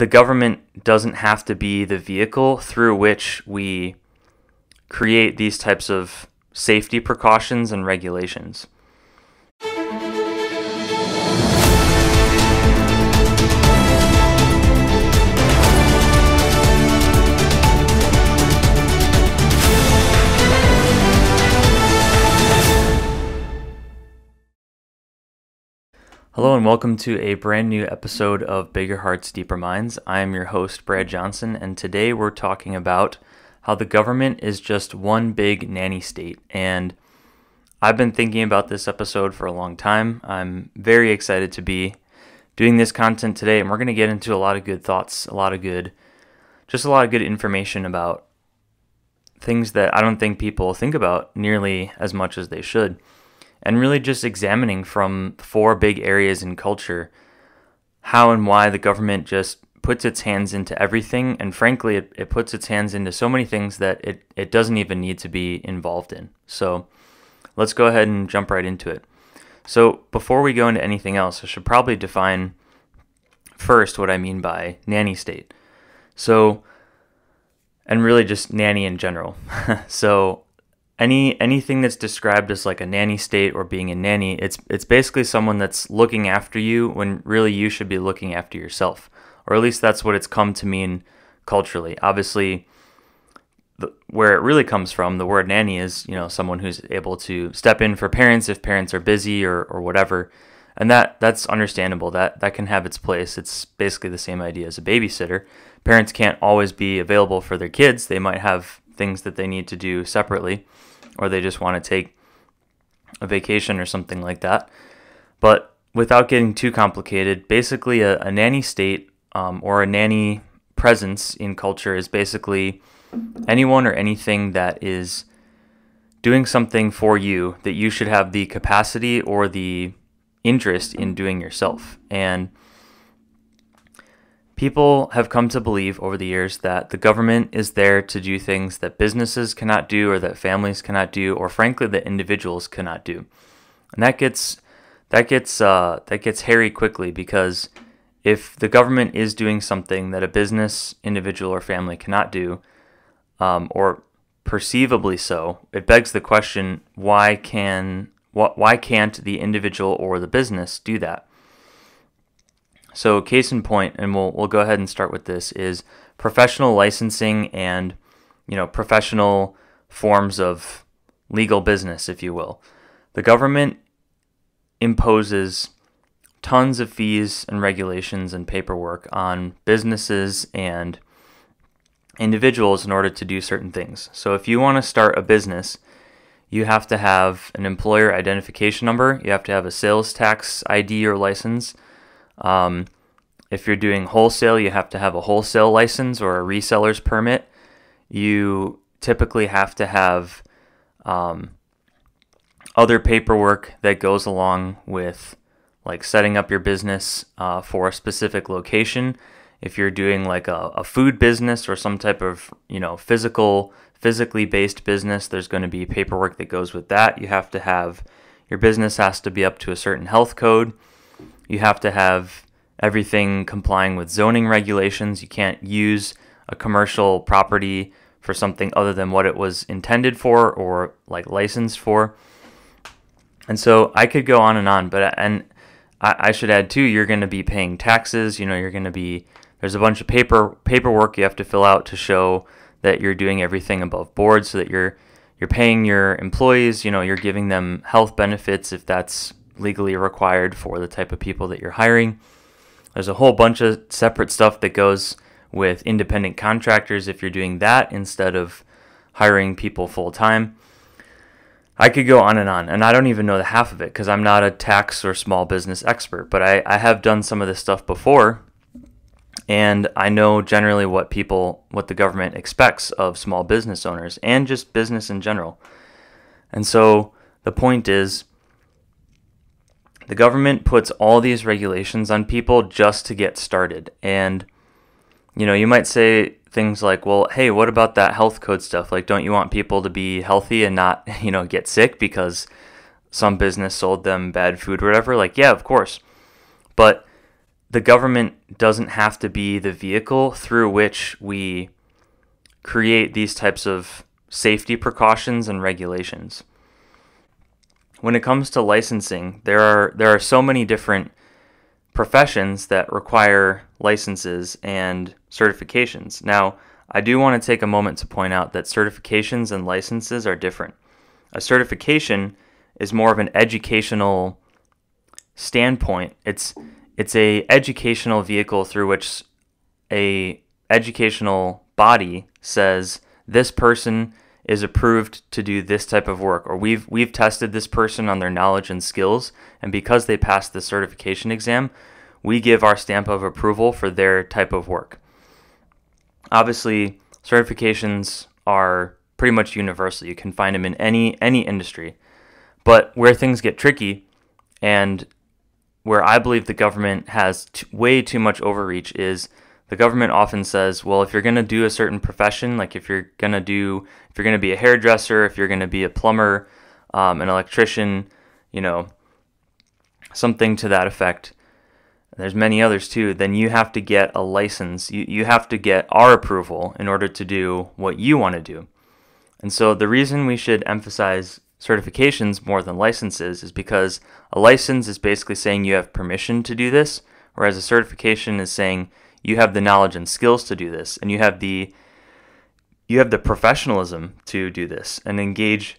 the government doesn't have to be the vehicle through which we create these types of safety precautions and regulations. Hello and welcome to a brand new episode of Bigger Hearts, Deeper Minds. I am your host, Brad Johnson, and today we're talking about how the government is just one big nanny state. And I've been thinking about this episode for a long time. I'm very excited to be doing this content today, and we're going to get into a lot of good thoughts, a lot of good information about things that I don't think people think about nearly as much as they should. And really just examining from 4 big areas in culture how and why the government just puts its hands into everything, and frankly it puts its hands into so many things that it doesn't even need to be involved in. So let's go ahead and jump right into it. So before we go into anything else, I should probably define first what I mean by nanny state. So, and really just nanny in general. So anything that's described as like a nanny state or being a nanny, it's basically someone that's looking after you when really you should be looking after yourself. Or at least that's what it's come to mean culturally. Obviously, where it really comes from, the word nanny is, someone who's able to step in for parents if parents are busy or whatever. And that's understandable. That can have its place. It's basically the same idea as a babysitter. Parents can't always be available for their kids. They might have things that they need to do separately, or they just want to take a vacation or something like that. But without getting too complicated, basically a nanny state or a nanny presence in culture is basically anyone or anything that is doing something for you that you should have the capacity or the interest in doing yourself. And people have come to believe over the years that the government is there to do things that businesses cannot do, or that families cannot do, or frankly that individuals cannot do. And that gets hairy quickly, because if the government is doing something that a business, individual, or family cannot do, or perceivably so, it begs the question: why can't the individual or the business do that? So case in point, and we'll go ahead and start with this, is professional licensing and professional forms of legal business, if you will. The government imposes tons of fees and regulations and paperwork on businesses and individuals in order to do certain things. So if you want to start a business, you have to have an employer identification number, you have to have a sales tax ID or license. If you're doing wholesale, you have to have a wholesale license or a reseller's permit. You typically have to have other paperwork that goes along with like setting up your business for a specific location. If you're doing like a food business or some type of physically based business, there's going to be paperwork that goes with that. Your business has to be up to a certain health code. You have to have everything complying with zoning regulations. You can't use a commercial property for something other than what it was intended for or like licensed for. And so I could go on, but I should add too, you're going to be paying taxes. There's a bunch of paperwork you have to fill out to show that you're doing everything above board, so that you're paying your employees, you're giving them health benefits if that's legally required for the type of people that you're hiring. There's a whole bunch of separate stuff that goes with independent contractors if you're doing that instead of hiring people full time. I could go on, and I don't even know the half of it because I'm not a tax or small business expert, but I have done some of this stuff before, and I know generally what the government expects of small business owners and just business in general. And so the point is, the government puts all these regulations on people just to get started. And, you might say things like, well, hey, what about that health code stuff? Like, don't you want people to be healthy and not, get sick because some business sold them bad food or whatever? Like, yeah, of course. But the government doesn't have to be the vehicle through which we create these types of safety precautions and regulations. When it comes to licensing, there are so many different professions that require licenses and certifications. Now, I do want to take a moment to point out that certifications and licenses are different. A certification is more of an educational standpoint. It's a educational vehicle through which a educational body says this person is approved to do this type of work, or we've tested this person on their knowledge and skills, and because they passed the certification exam, we give our stamp of approval for their type of work. Obviously, certifications are pretty much universal. You can find them in any industry. But where things get tricky, and where I believe the government has way too much overreach, is the government often says, well, if you're going to do a certain profession, like if you're going to be a hairdresser, if you're going to be a plumber, an electrician, something to that effect, there's many others too, then you have to get a license. You have to get our approval in order to do what you want to do. And so the reason we should emphasize certifications more than licenses is because a license is basically saying you have permission to do this, whereas a certification is saying you have the knowledge and skills to do this, and you have the professionalism to do this and engage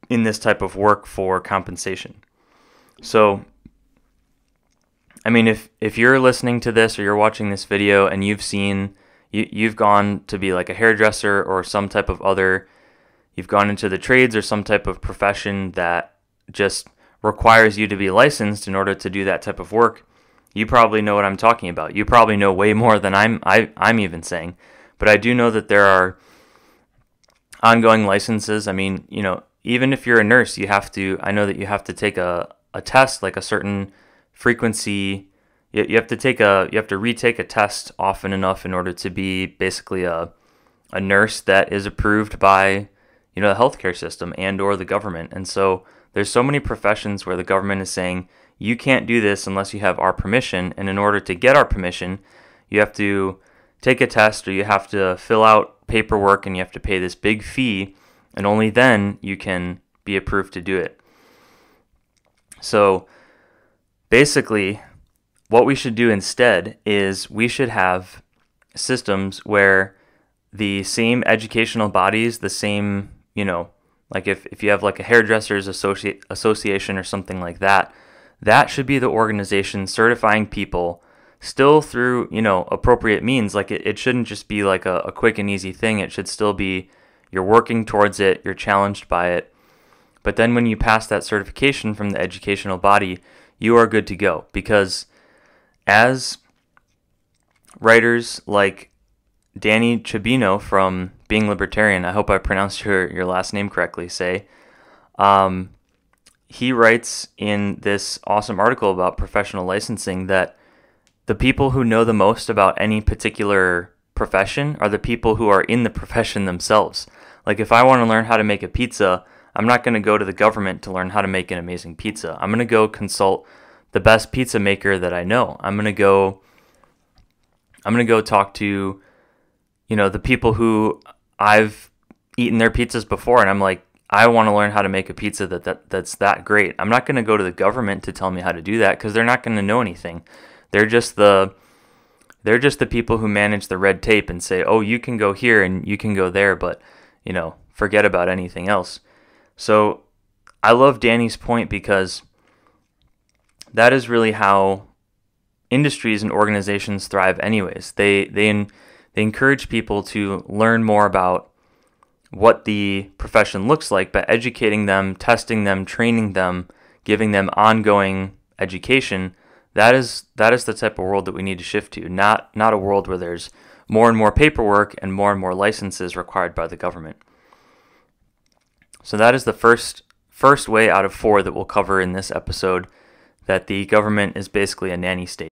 in this type of work for compensation. So, I mean, if you're listening to this or you're watching this video and you've gone to be like a hairdresser or some type of other, you've gone into the trades or some type of profession that just requires you to be licensed in order to do that type of work, you probably know what I'm talking about. You probably know way more than I'm even saying. But I do know that there are ongoing licenses. I mean, even if you're a nurse, I know that you have to take a test, like a certain frequency. You have to retake a test often enough in order to be basically a nurse that is approved by the healthcare system and or the government. And so there's so many professions where the government is saying you can't do this unless you have our permission, and in order to get our permission, you have to take a test or you have to fill out paperwork and you have to pay this big fee, and only then you can be approved to do it. So basically, what we should do instead is we should have systems where the same educational bodies, the same, like if you have like a hairdressers association or something like that, that should be the organization certifying people still through, appropriate means. Like it shouldn't just be like a quick and easy thing. It should still be, you're working towards it, you're challenged by it. But then when you pass that certification from the educational body, you are good to go. Because as writers like Danny Chabino from Being Libertarian, I hope I pronounced your last name correctly, say, he writes in this awesome article about professional licensing that the people who know the most about any particular profession are the people who are in the profession themselves. Like if I want to learn how to make a pizza, I'm not going to go to the government to learn how to make an amazing pizza. I'm going to go consult the best pizza maker that I know. I'm going to go talk to, the people who I've eaten their pizzas before, and I'm like, I want to learn how to make a pizza that's that great. I'm not going to go to the government to tell me how to do that because they're not going to know anything. They're just the people who manage the red tape and say, oh, you can go here and you can go there, but forget about anything else. So I love Danny's point because that is really how industries and organizations thrive anyways. They encourage people to learn more about what the profession looks like by educating them, testing them, training them, giving them ongoing education. That is the type of world that we need to shift to, not a world where there's more and more paperwork and more licenses required by the government. So that is the first way out of 4 that we'll cover in this episode, that the government is basically a nanny state.